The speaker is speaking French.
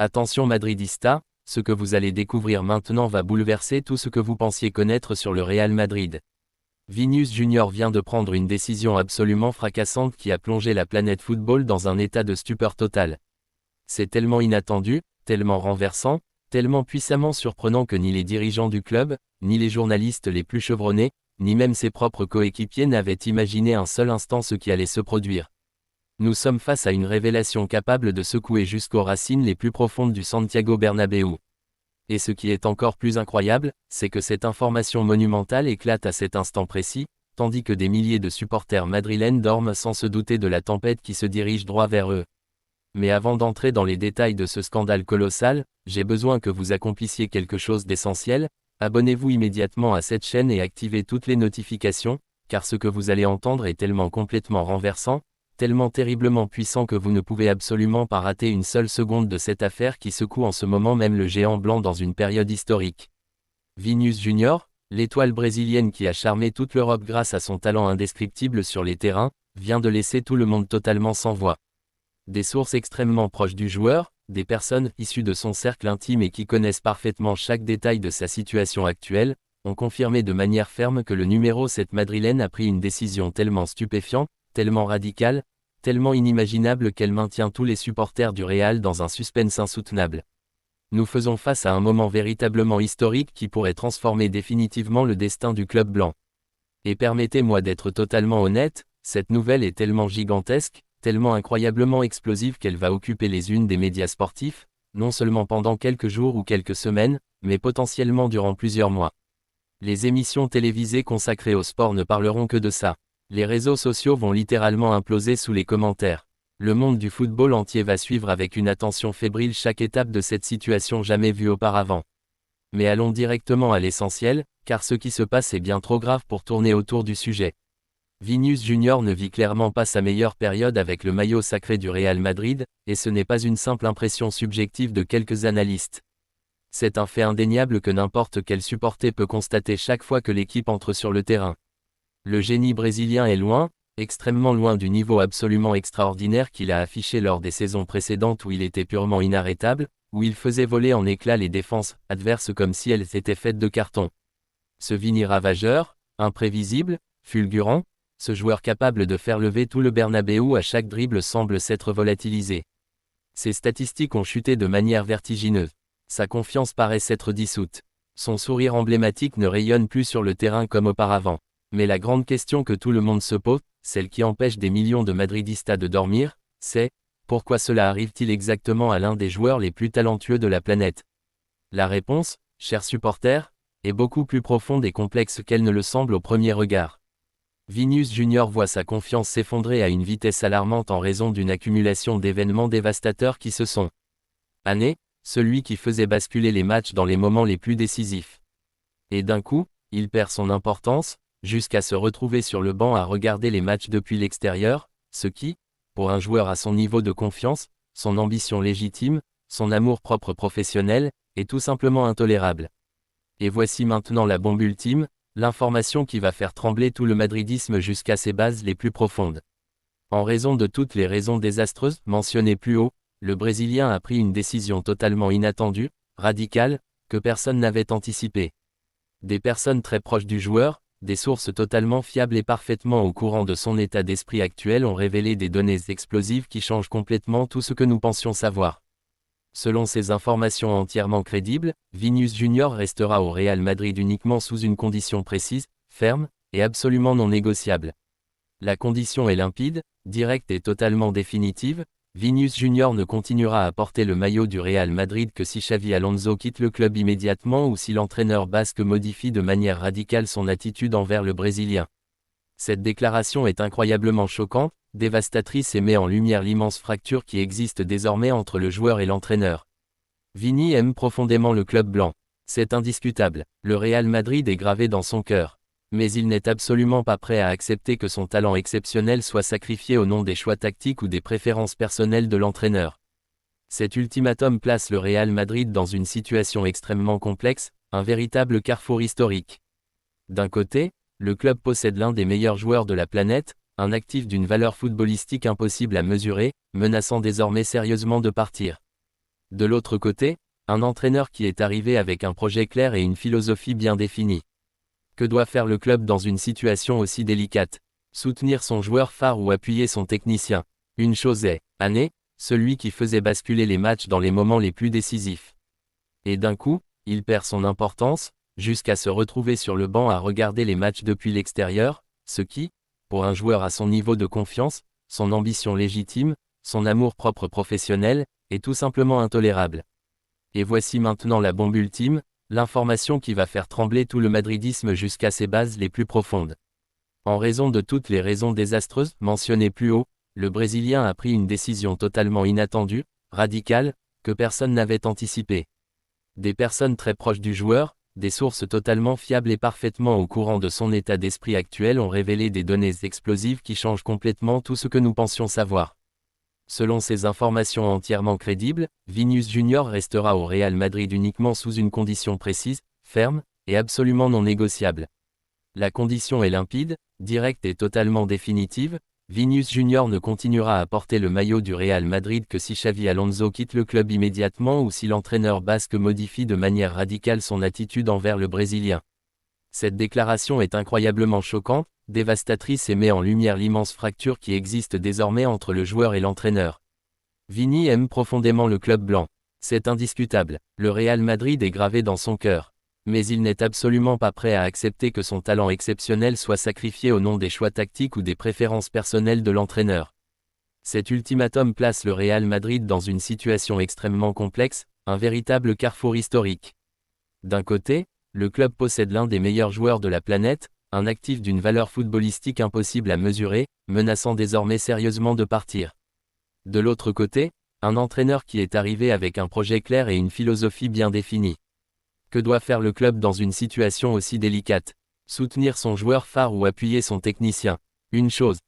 Attention madridista, ce que vous allez découvrir maintenant va bouleverser tout ce que vous pensiez connaître sur le Real Madrid. Vinícius Junior vient de prendre une décision absolument fracassante qui a plongé la planète football dans un état de stupeur totale. C'est tellement inattendu, tellement renversant, tellement puissamment surprenant que ni les dirigeants du club, ni les journalistes les plus chevronnés, ni même ses propres coéquipiers n'avaient imaginé un seul instant ce qui allait se produire. Nous sommes face à une révélation capable de secouer jusqu'aux racines les plus profondes du Santiago Bernabéu. Et ce qui est encore plus incroyable, c'est que cette information monumentale éclate à cet instant précis, tandis que des milliers de supporters madrilènes dorment sans se douter de la tempête qui se dirige droit vers eux. Mais avant d'entrer dans les détails de ce scandale colossal, j'ai besoin que vous accomplissiez quelque chose d'essentiel. Abonnez-vous immédiatement à cette chaîne et activez toutes les notifications, car ce que vous allez entendre est tellement complètement renversant, tellement terriblement puissant que vous ne pouvez absolument pas rater une seule seconde de cette affaire qui secoue en ce moment même le géant blanc dans une période historique. Vinícius Junior, l'étoile brésilienne qui a charmé toute l'Europe grâce à son talent indescriptible sur les terrains, vient de laisser tout le monde totalement sans voix. Des sources extrêmement proches du joueur, des personnes issues de son cercle intime et qui connaissent parfaitement chaque détail de sa situation actuelle, ont confirmé de manière ferme que le numéro 7 madrilène a pris une décision tellement stupéfiante, tellement radicale, tellement inimaginable qu'elle maintient tous les supporters du Real dans un suspense insoutenable. Nous faisons face à un moment véritablement historique qui pourrait transformer définitivement le destin du club blanc. Et permettez-moi d'être totalement honnête, cette nouvelle est tellement gigantesque, tellement incroyablement explosive qu'elle va occuper les unes des médias sportifs, non seulement pendant quelques jours ou quelques semaines, mais potentiellement durant plusieurs mois. Les émissions télévisées consacrées au sport ne parleront que de ça. Les réseaux sociaux vont littéralement imploser sous les commentaires. Le monde du football entier va suivre avec une attention fébrile chaque étape de cette situation jamais vue auparavant. Mais allons directement à l'essentiel, car ce qui se passe est bien trop grave pour tourner autour du sujet. Vinícius Junior ne vit clairement pas sa meilleure période avec le maillot sacré du Real Madrid, et ce n'est pas une simple impression subjective de quelques analystes. C'est un fait indéniable que n'importe quel supporter peut constater chaque fois que l'équipe entre sur le terrain. Le génie brésilien est loin, extrêmement loin du niveau absolument extraordinaire qu'il a affiché lors des saisons précédentes où il était purement inarrêtable, où il faisait voler en éclats les défenses adverses comme si elles étaient faites de carton. Ce Vini ravageur, imprévisible, fulgurant, ce joueur capable de faire lever tout le Bernabéu à chaque dribble semble s'être volatilisé. Ses statistiques ont chuté de manière vertigineuse. Sa confiance paraît s'être dissoute. Son sourire emblématique ne rayonne plus sur le terrain comme auparavant. Mais la grande question que tout le monde se pose, celle qui empêche des millions de madridistas de dormir, c'est « Pourquoi cela arrive-t-il exactement à l'un des joueurs les plus talentueux de la planète ?» La réponse, chers supporters, est beaucoup plus profonde et complexe qu'elle ne le semble au premier regard. Vinícius Junior voit sa confiance s'effondrer à une vitesse alarmante en raison d'une accumulation d'événements dévastateurs qui se sont annés, celui qui faisait basculer les matchs dans les moments les plus décisifs. Et d'un coup, il perd son importance, jusqu'à se retrouver sur le banc à regarder les matchs depuis l'extérieur, ce qui, pour un joueur à son niveau de confiance, son ambition légitime, son amour-propre professionnel, est tout simplement intolérable. Et voici maintenant la bombe ultime, l'information qui va faire trembler tout le madridisme jusqu'à ses bases les plus profondes. En raison de toutes les raisons désastreuses mentionnées plus haut, le Brésilien a pris une décision totalement inattendue, radicale, que personne n'avait anticipée. Des personnes très proches du joueur, des sources totalement fiables et parfaitement au courant de son état d'esprit actuel ont révélé des données explosives qui changent complètement tout ce que nous pensions savoir. Selon ces informations entièrement crédibles, Vinícius Junior restera au Real Madrid uniquement sous une condition précise, ferme, et absolument non négociable. La condition est limpide, directe et totalement définitive. Vinícius Junior ne continuera à porter le maillot du Real Madrid que si Xavi Alonso quitte le club immédiatement ou si l'entraîneur basque modifie de manière radicale son attitude envers le Brésilien. Cette déclaration est incroyablement choquante, dévastatrice et met en lumière l'immense fracture qui existe désormais entre le joueur et l'entraîneur. Vini aime profondément le club blanc. C'est indiscutable. Le Real Madrid est gravé dans son cœur. Mais il n'est absolument pas prêt à accepter que son talent exceptionnel soit sacrifié au nom des choix tactiques ou des préférences personnelles de l'entraîneur. Cet ultimatum place le Real Madrid dans une situation extrêmement complexe, un véritable carrefour historique. D'un côté, le club possède l'un des meilleurs joueurs de la planète, un actif d'une valeur footballistique impossible à mesurer, menaçant désormais sérieusement de partir. De l'autre côté, un entraîneur qui est arrivé avec un projet clair et une philosophie bien définie. Que doit faire le club dans une situation aussi délicate? Soutenir son joueur phare ou appuyer son technicien? Une chose est, Année, celui qui faisait basculer les matchs dans les moments les plus décisifs. Et d'un coup, il perd son importance, jusqu'à se retrouver sur le banc à regarder les matchs depuis l'extérieur, ce qui, pour un joueur à son niveau de confiance, son ambition légitime, son amour-propre professionnel, est tout simplement intolérable. Et voici maintenant la bombe ultime, l'information qui va faire trembler tout le madridisme jusqu'à ses bases les plus profondes. En raison de toutes les raisons désastreuses mentionnées plus haut, le Brésilien a pris une décision totalement inattendue, radicale, que personne n'avait anticipée. Des personnes très proches du joueur, des sources totalement fiables et parfaitement au courant de son état d'esprit actuel ont révélé des données explosives qui changent complètement tout ce que nous pensions savoir. Selon ces informations entièrement crédibles, Vinícius Junior restera au Real Madrid uniquement sous une condition précise, ferme, et absolument non négociable. La condition est limpide, directe et totalement définitive. Vinícius Junior ne continuera à porter le maillot du Real Madrid que si Xavi Alonso quitte le club immédiatement ou si l'entraîneur basque modifie de manière radicale son attitude envers le Brésilien. Cette déclaration est incroyablement choquante, dévastatrice et met en lumière l'immense fracture qui existe désormais entre le joueur et l'entraîneur. Vini aime profondément le club blanc. C'est indiscutable, le Real Madrid est gravé dans son cœur. Mais il n'est absolument pas prêt à accepter que son talent exceptionnel soit sacrifié au nom des choix tactiques ou des préférences personnelles de l'entraîneur. Cet ultimatum place le Real Madrid dans une situation extrêmement complexe, un véritable carrefour historique. D'un côté, le club possède l'un des meilleurs joueurs de la planète, un actif d'une valeur footballistique impossible à mesurer, menaçant désormais sérieusement de partir. De l'autre côté, un entraîneur qui est arrivé avec un projet clair et une philosophie bien définie. Que doit faire le club dans une situation aussi délicate? Soutenir son joueur phare ou appuyer son technicien? Une chose